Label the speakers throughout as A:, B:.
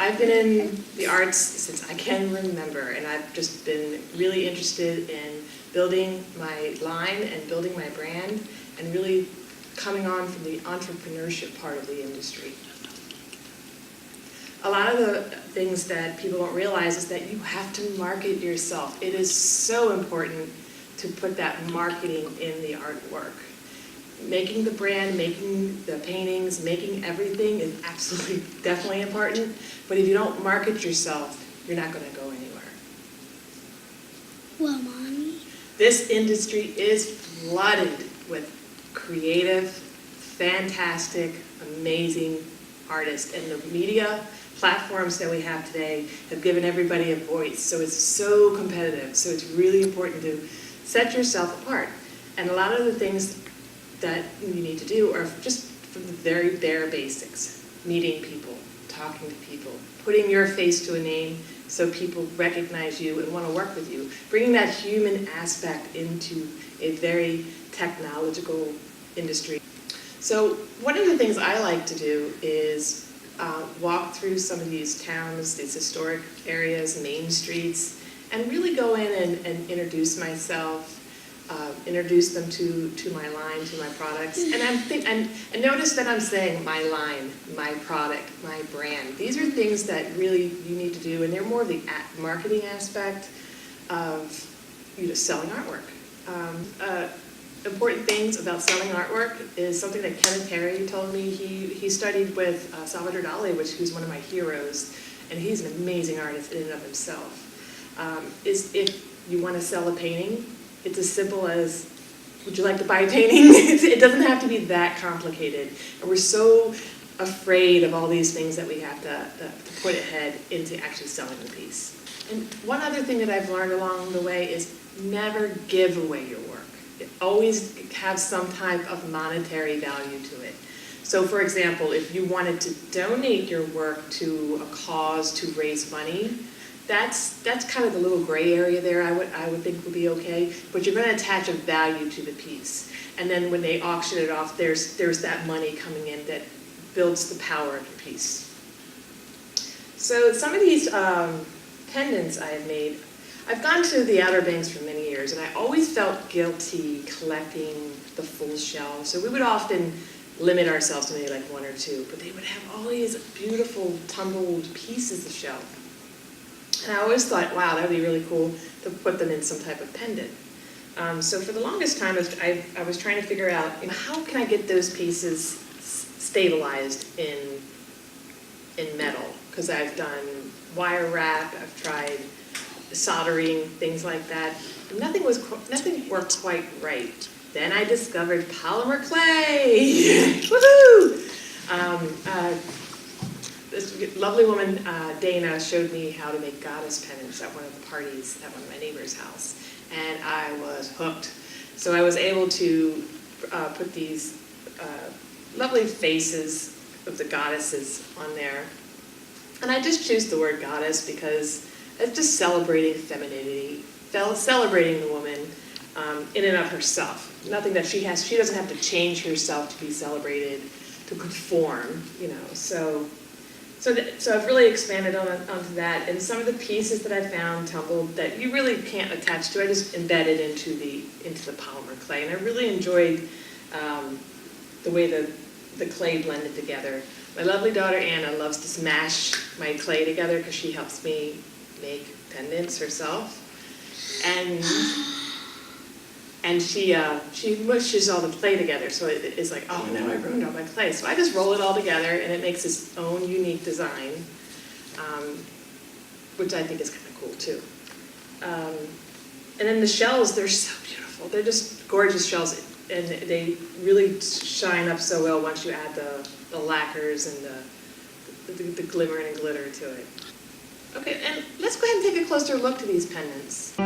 A: I've been in the arts since I can remember, and I've just been really interested in building my line and building my brand and really coming on from the entrepreneurship part of the industry. A lot of the things that people don't realize is that you have to market yourself. It is so important to put that marketing in the artwork. Making the brand, making the paintings, making everything is absolutely, definitely important. But if you don't market yourself, you're not going to go anywhere.
B: Well, Mommy?
A: This industry is flooded with creative, fantastic, amazing artists. And the media platforms that we have today have given everybody a voice. So it's so competitive. So it's really important to set yourself apart. And a lot of the things that you need to do are just from the very bare basics. Meeting people, talking to people, putting your face to a name so people recognize you and want to work with you. Bringing that human aspect into a very technological industry. So one of the things I like to do is walk through some of these towns, these historic areas, main streets, and really go in and introduce myself, introduce them to my line, to my products. And notice that I'm saying my line, my product, my brand. These are things that really you need to do, and they're more of the marketing aspect of selling artwork. Important things about selling artwork is something that Kenneth Perry told me. He studied with Salvador Dali, who's one of my heroes, and he's an amazing artist in and of himself. Is if you want to sell a painting, it's as simple as, would you like to buy a painting? It doesn't have to be that complicated. And we're so afraid of all these things that we have to put ahead into actually selling the piece. And one other thing that I've learned along the way is never give away your work. Always have some type of monetary value to it. So for example, if you wanted to donate your work to a cause to raise money, that's kind of the little gray area there I would think would be okay, but you're going to attach a value to the piece. And then when they auction it off, there's that money coming in that builds the power of the piece. So some of these pendants I have made, I've gone to the Outer Banks for many years, and I always felt guilty collecting the full shell. So we would often limit ourselves to maybe like one or two, but they would have all these beautiful tumbled pieces of shell. And I always thought, wow, that would be really cool to put them in some type of pendant. So for the longest time, I was trying to figure out, how can I get those pieces stabilized in metal? Because I've done wire wrap, I've tried soldering, things like that. Nothing worked quite right. Then I discovered polymer clay. Woohoo! This lovely woman, Dana, showed me how to make goddess pendants at one of the parties at one of my neighbor's house, and I was hooked. So I was able to put these lovely faces of the goddesses on there. And I just choose the word goddess because it's just celebrating femininity, celebrating the woman in and of herself. Nothing that she doesn't have to change herself to be celebrated, to conform, So I've really expanded onto that, and some of the pieces that I found tumbled that you really can't attach to, I just embedded into the polymer clay, and I really enjoyed the way the clay blended together. My lovely daughter Anna loves to smash my clay together because she helps me make pendants herself, and she mushes all the clay together, so it's like, oh, now I ruined all my clay. So I just roll it all together, and it makes its own unique design, which I think is kind of cool too. And then the shells, they're so beautiful. They're just gorgeous shells, and they really shine up so well once you add the lacquers and the glimmer and glitter to it. Okay, and let's go ahead and take a closer look to these pendants.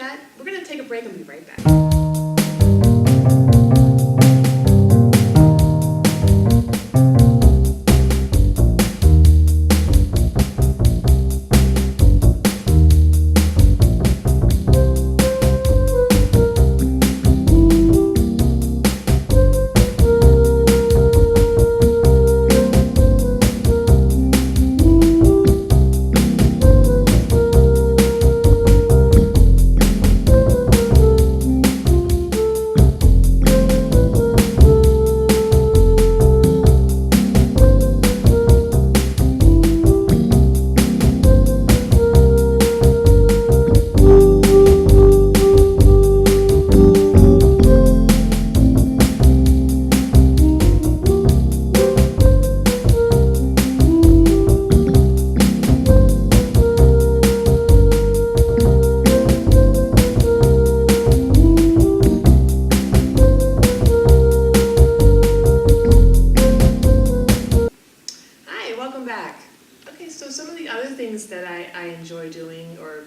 A: that, we're going to take a break and be right back. That I enjoy doing or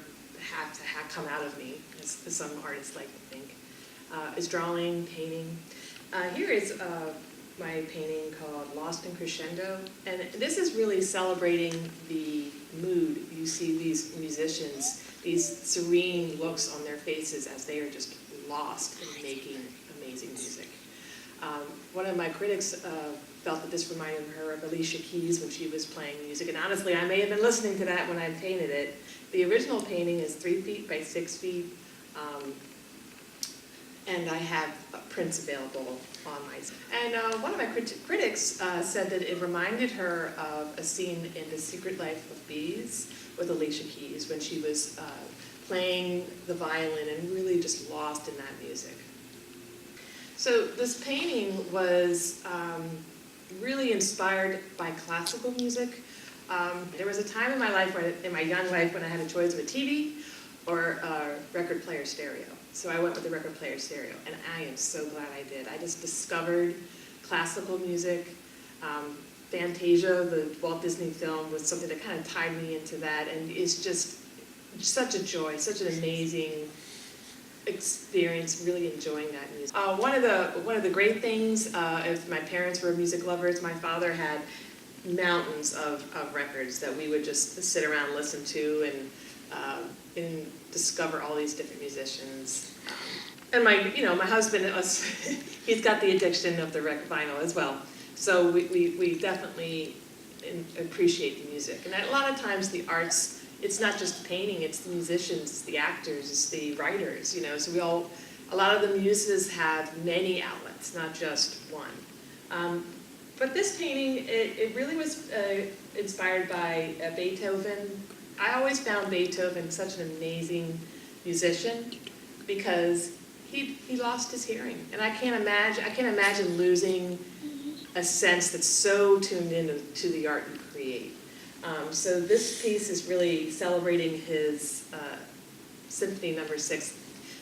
A: have to come out of me, as some artists like to think, is drawing, painting. Here is my painting called Lost in Crescendo, and this is really celebrating the mood. You see these musicians, these serene looks on their faces as they are just lost in making amazing music. One of my critics felt that this reminded her of Alicia Keys when she was playing music, and honestly, I may have been listening to that when I painted it. The original painting is 3 feet by 6 feet, and I have prints available on my site. And one of my critics said that it reminded her of a scene in The Secret Life of Bees with Alicia Keys when she was playing the violin and really just lost in that music. So this painting was really inspired by classical music. There was a time in my life, in my young life, when I had a choice of a TV or a record player stereo. So I went with the record player stereo, and I am so glad I did. I just discovered classical music. Fantasia, the Walt Disney film, was something that kind of tied me into that, and it's just such a joy, such an amazing experience, really enjoying that music. One of the great things, if my parents were music lovers, my father had mountains of records that we would just sit around and listen to and discover all these different musicians. And my husband, he's got the addiction of the record vinyl as well. So we definitely appreciate the music. And a lot of times the arts, it's not just painting, it's the musicians, it's the actors, it's the writers, so a lot of the muses have many outlets, not just one. But this painting, it really was inspired by Beethoven. I always found Beethoven such an amazing musician because he lost his hearing. And I can't imagine losing a sense that's so tuned into the art you create. So this piece is really celebrating his Symphony No. 6.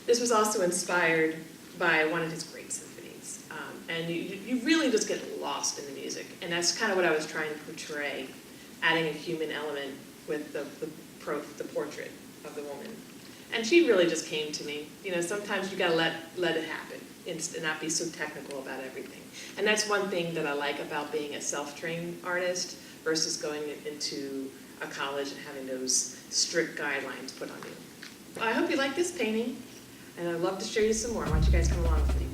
A: This was also inspired by one of his great symphonies. And you really just get lost in the music. And that's kind of what I was trying to portray, adding a human element with the portrait of the woman. And she really just came to me. Sometimes you gotta let it happen and not be so technical about everything. And that's one thing that I like about being a self-trained artist versus going into a college and having those strict guidelines put on you. I hope you like this painting, and I'd love to show you some more. Why don't you guys come along with me?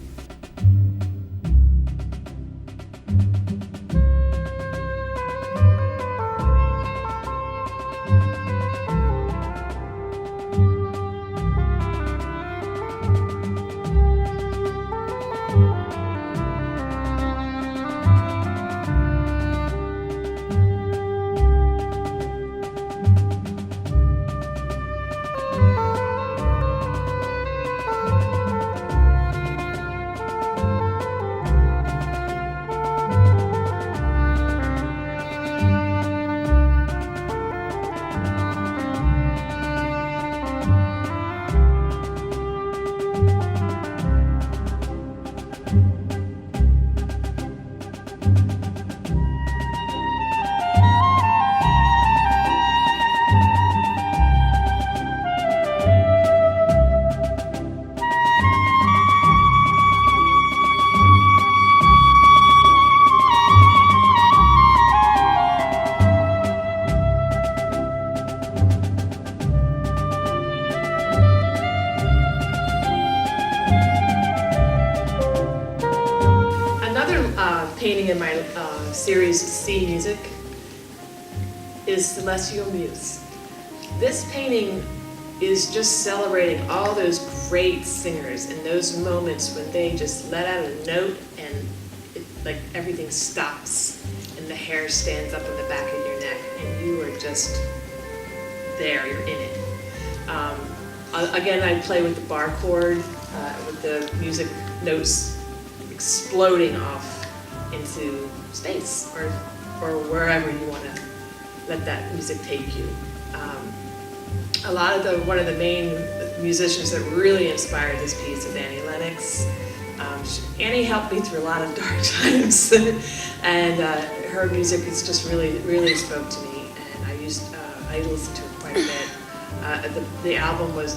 A: painting in my series C Music is Celestial Muse. This painting is just celebrating all those great singers and those moments when they just let out a note and like everything stops and the hair stands up on the back of your neck and you are just there, you're in it. Again, I play with the bar chord, with the music notes exploding off into space or wherever you want to let that music take you. One of the main musicians that really inspired this piece is Annie Lennox. Annie helped me through a lot of dark times, and her music has just really spoke to me, and I listened to it quite a bit. The album was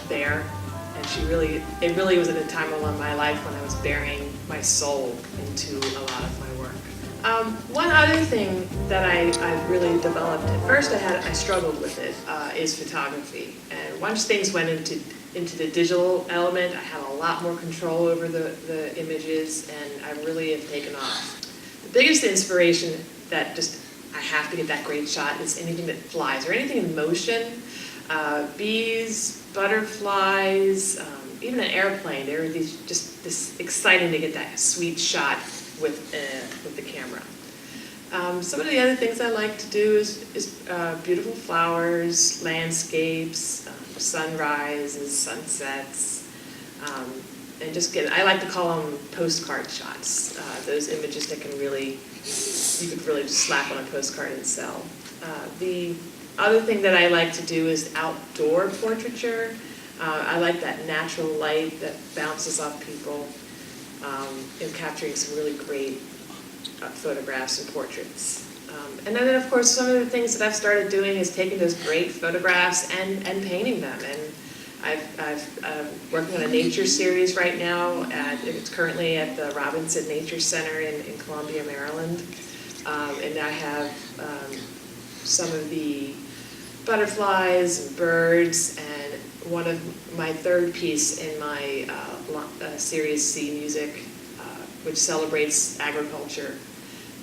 A: Bare, and it really was at a time in my life when I was bearing my soul into a lot of my work. One other thing that I really developed, at first I struggled with it, is photography. And once things went into the digital element, I had a lot more control over the images, and I really have taken off. The biggest inspiration that I have to get that great shot is anything that flies, or anything in motion. Bees, butterflies, even an airplane. They're this exciting to get that sweet shot with the camera. Some of the other things I like to do is beautiful flowers, landscapes, sunrises, sunsets, and I like to call them postcard shots. Those images that you could really just slap on a postcard and sell. The other thing that I like to do is outdoor portraiture. I like that natural light that bounces off people, and capturing some really great photographs and portraits. And then, of course, some of the things that I've started doing is taking those great photographs and painting them. And I'm working on a nature series right now. It's currently at the Robinson Nature Center in Columbia, Maryland. And I have some of the butterflies and birds, and one of my third piece in my series C Music, which celebrates agriculture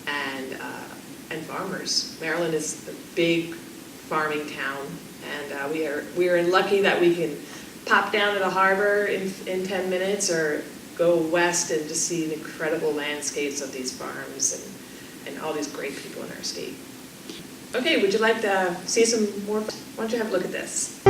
A: and farmers. Maryland is a big farming town, and we are lucky that we can pop down to the harbor in 10 minutes, or go west and just see the incredible landscapes of these farms and all these great people in our state. Okay, would you like to see some more? Why don't you have a look at this?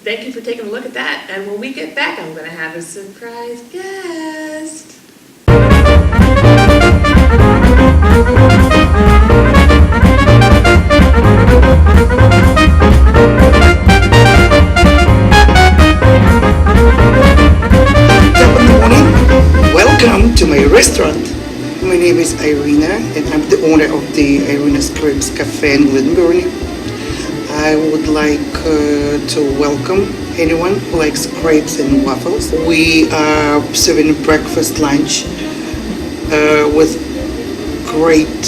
A: Thank you for taking a look at that. And when we get back, I'm going to have a surprise guest.
B: Good morning. Welcome to my restaurant. My name is Irina, and I'm the owner of the Irina's Crepes Cafe in Glenburnie. I would like to welcome anyone who likes crepes and waffles. We are serving breakfast, lunch with great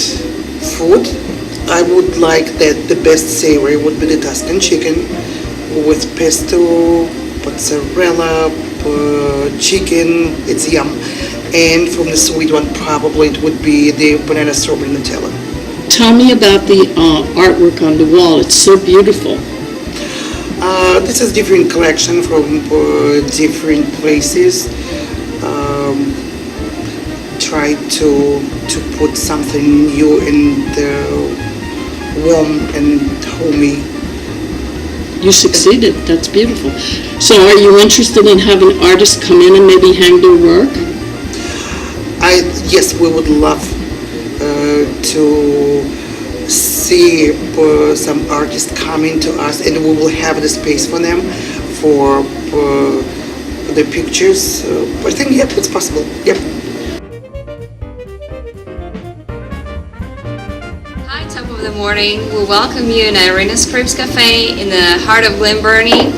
B: food. I would like that the best savory would be the Tuscan chicken with pesto, mozzarella, chicken. It's yum. And from the sweet one, probably it would be the banana strawberry Nutella.
C: Tell me about the artwork on the wall. It's so beautiful.
B: This is different collection from different places. um, try to put something new and warm and homey.
C: You succeeded. That's beautiful. So are you interested in having artists come in and maybe hang their work?
B: Yes, we would love to see some artists coming to us, and we will have the space for them for the pictures. I think, yep, it's possible. Yep.
D: Hi, top of the morning. We welcome you in Irina's Crepes Cafe in the heart of Glen Burnie.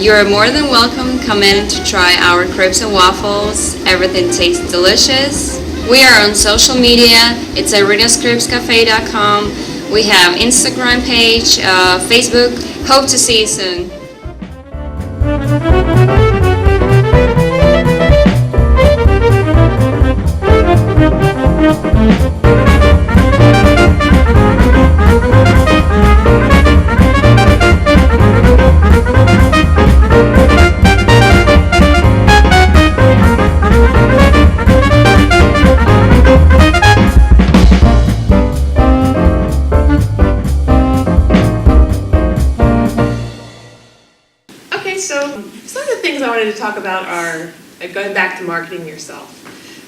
D: You're more than welcome. Come in to try our crepes and waffles. Everything tastes delicious. We are on social media. It's irinascrepescafe.com. We have Instagram page, Facebook. Hope to see you soon.
A: Okay, so some of the things I wanted to talk about are going back to marketing yourself.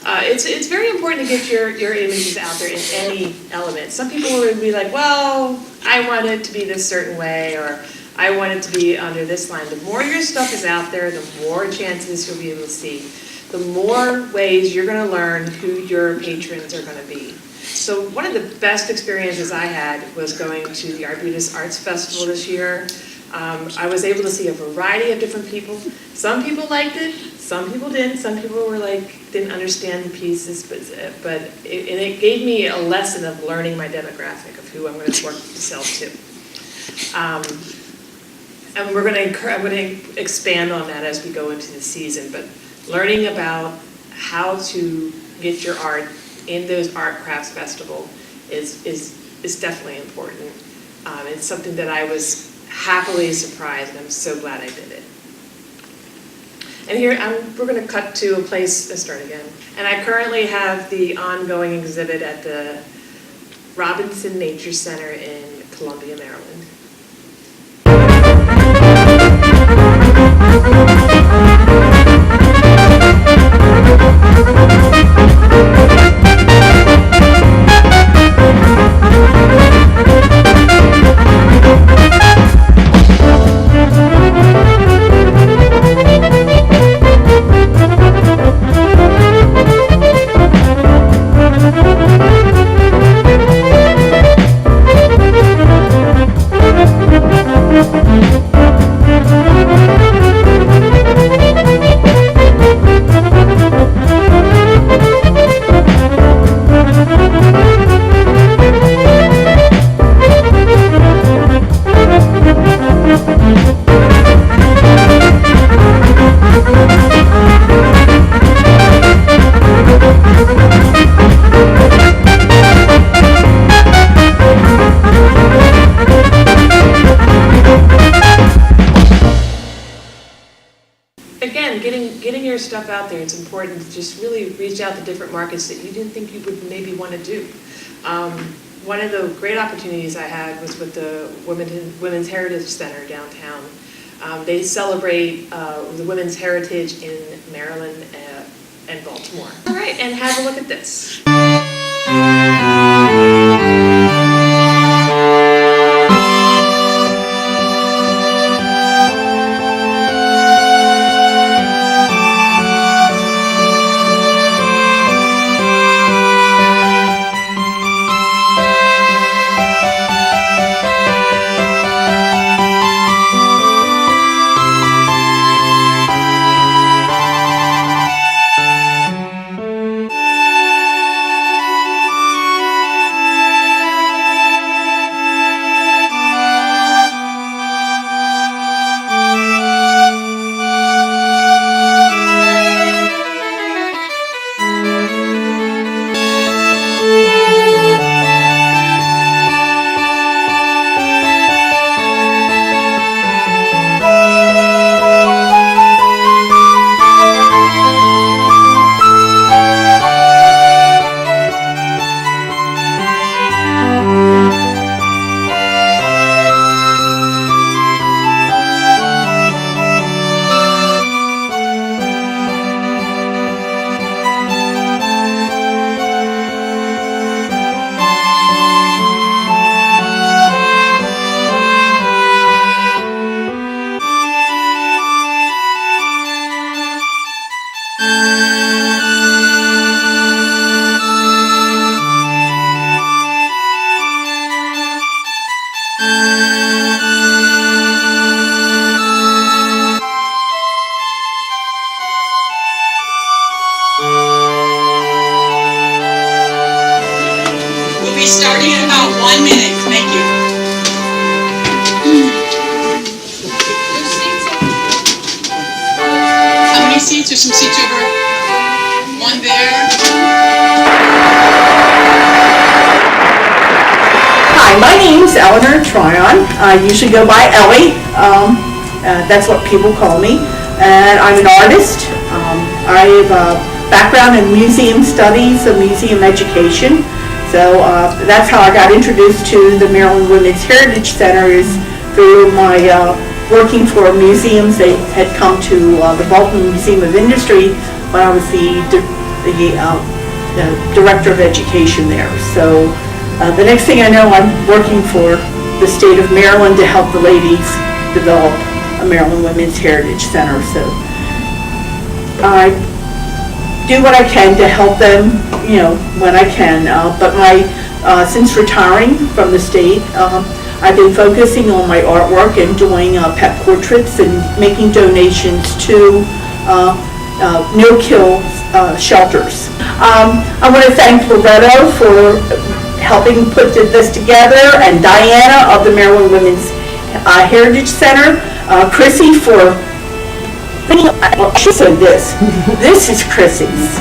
A: It's very important to get your images out there in any element. Some people would be like, well, I want it to be this certain way, or I want it to be under this line. The more your stuff is out there, the more chances you'll be able to see. The more ways you're going to learn who your patrons are going to be. So one of the best experiences I had was going to the Arbutus Arts Festival this year. I was able to see a variety of different people. Some people liked it, some people didn't. Some people were like, didn't understand the pieces, but it gave me a lesson of learning my demographic of who I'm going to work to sell to. And I'm going to expand on that as we go into the season, but learning about how to get your art in those art crafts festival is definitely important. It's something that I was happily surprised, and I'm so glad I did it. And here, we're going to cut to a place, let's start again. And I currently have the ongoing exhibit at the Robinson Nature Center in Columbia, Maryland. Again, getting your stuff out there, it's important to just really reach out to different markets that you didn't think you would maybe want to do. One of the great opportunities I had was with the Women's Heritage Center downtown. They celebrate the women's heritage in Maryland and Baltimore. All right, and have a look at this.
E: starting in about 1 minute. Thank you. How many seats? There's some seats over. One there.
F: Hi, my name's Eleanor Tryon. I usually go by Ellie. That's what people call me. And I'm an artist. I have a background in museum studies and museum education. So that's how I got introduced to the Maryland Women's Heritage Center, is through my working for museums. They had come to the Baltimore Museum of Industry when I was the director of education there. So the next thing I know, I'm working for the state of Maryland to help the ladies develop a Maryland Women's Heritage Center. So I do what I can to help them, when I can. But since retiring from the state, I've been focusing on my artwork and doing pet portraits and making donations to no-kill shelters. I want to thank Loretto for helping put this together, and Diana of the Maryland Women's Heritage Center, Chrissy for, she said this. This is Chrissy's.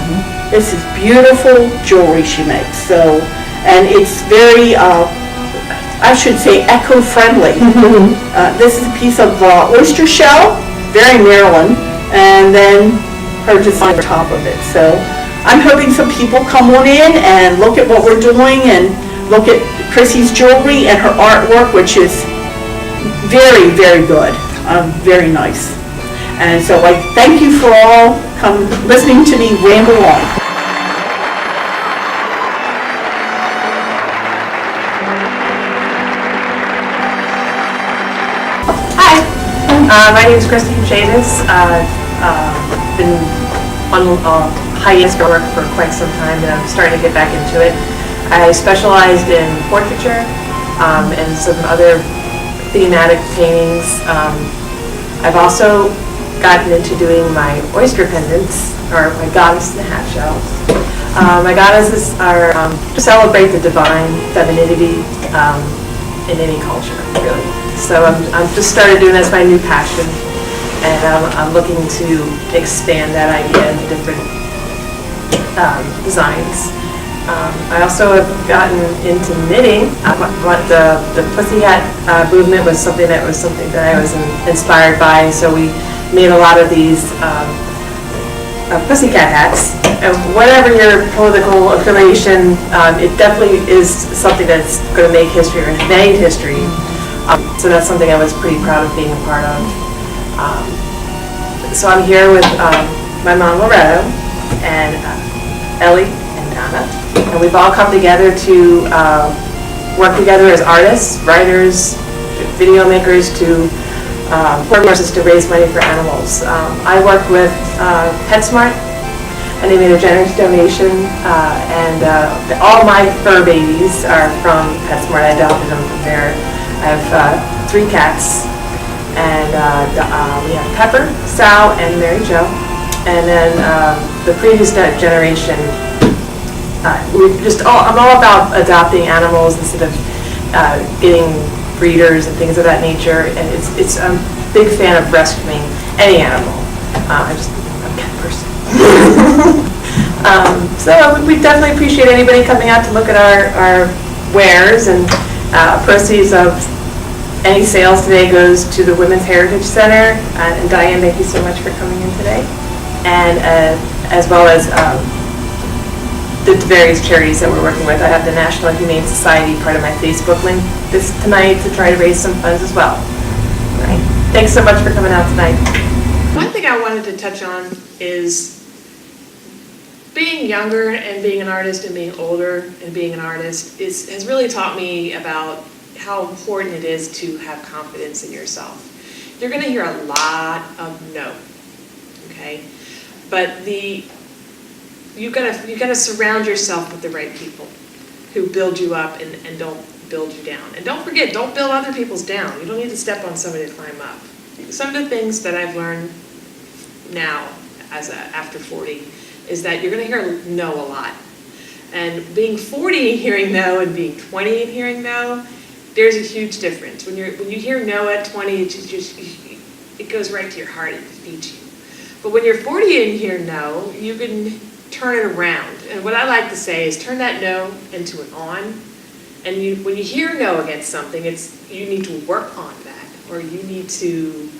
F: This is beautiful jewelry she makes. So, and it's very, I should say, eco-friendly. This is a piece of oyster shell, very Maryland, and then her design on top of it. So I'm hoping some people come on in and look at what we're doing and look at Chrissy's jewelry and her artwork, which is very, very good, very nice. And so I thank you for all listening to me ramble on.
A: Hi, my name is CHRISTINE Chavis. Been on hiatus for work for quite some time, and I'm starting to get back into it. I specialized in portraiture and some other thematic paintings. I've also gotten into doing my oyster pendants, or my goddess in the half shell. My goddesses are to celebrate the divine femininity in any culture, really. So I've just started doing this, my new passion, and I'm looking to expand that idea into different designs. I also have gotten into knitting. The Pussy Hat movement was something that I was inspired by, so we made a lot of these pussycat hats. And whatever your political affiliation, it definitely is something that's going to make history, or has made history. So that's something I was pretty proud of being a part of. So I'm here with my mom Loretto and Ellie and Donna, and we've all come together to work together as artists, writers, video makers to resources to raise money for animals. I work with PetSmart, and they made a generous donation, and all my fur babies are from PetSmart. I adopted them from there. I have 3 cats, and we have Pepper, Sal, and Mary Jo. And then the previous generation, I'm all about adopting animals instead of getting breeders and things of that nature. And I'm a big fan of rescuing any animal. I'm a cat person. So we definitely appreciate anybody coming out to look at our wares, and proceeds of any sales today goes to the Women's Heritage Center. And Diane, thank you so much for coming in today. And as well as the various charities that we're working with. I have the National Humane Society part of my Facebook link tonight to try to raise some funds as well. All right. Thanks so much for coming out tonight. One thing I wanted to touch on is being younger and being an artist and being older and being an artist has really taught me about how important it is to have confidence in yourself. You're going to hear a lot of no, okay? But you've got to surround yourself with the right people who build you up and don't build you down. And don't forget, don't build other people's down. You don't need to step on somebody to climb up. Some of the things that I've learned now, after 40, is that you're going to hear no a lot. And being 40 and hearing no and being 20 and hearing no, there's a huge difference. When you hear no at 20, it goes right to your heart, it defeats you. But when you're 40 and hear no, you can turn it around. And what I like to say is turn that no into an on. And when you hear no against something, you need to work on that, or you need to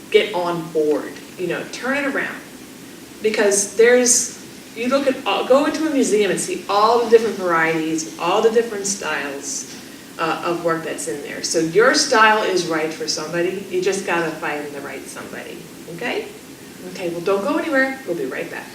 A: get on board. Turn it around. Because you go into a museum and see all the different varieties, all the different styles of work that's in there. So your style is right for somebody. You just gotta find the right somebody. Okay? Okay, well, don't go anywhere. We'll be right back.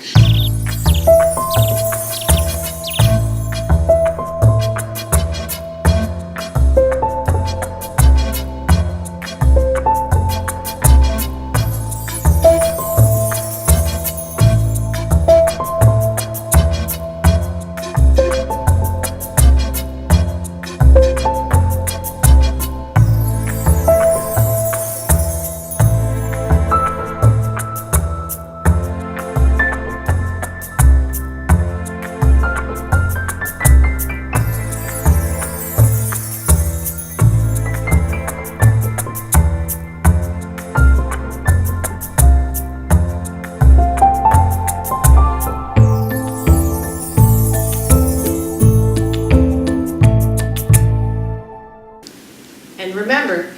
A: And remember,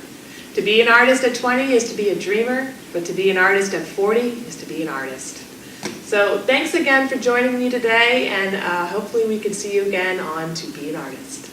A: to be an artist at 20 is to be a dreamer, but to be an artist at 40 is to be an artist. So thanks again for joining me today, and hopefully we can see you again on To Be an Artist.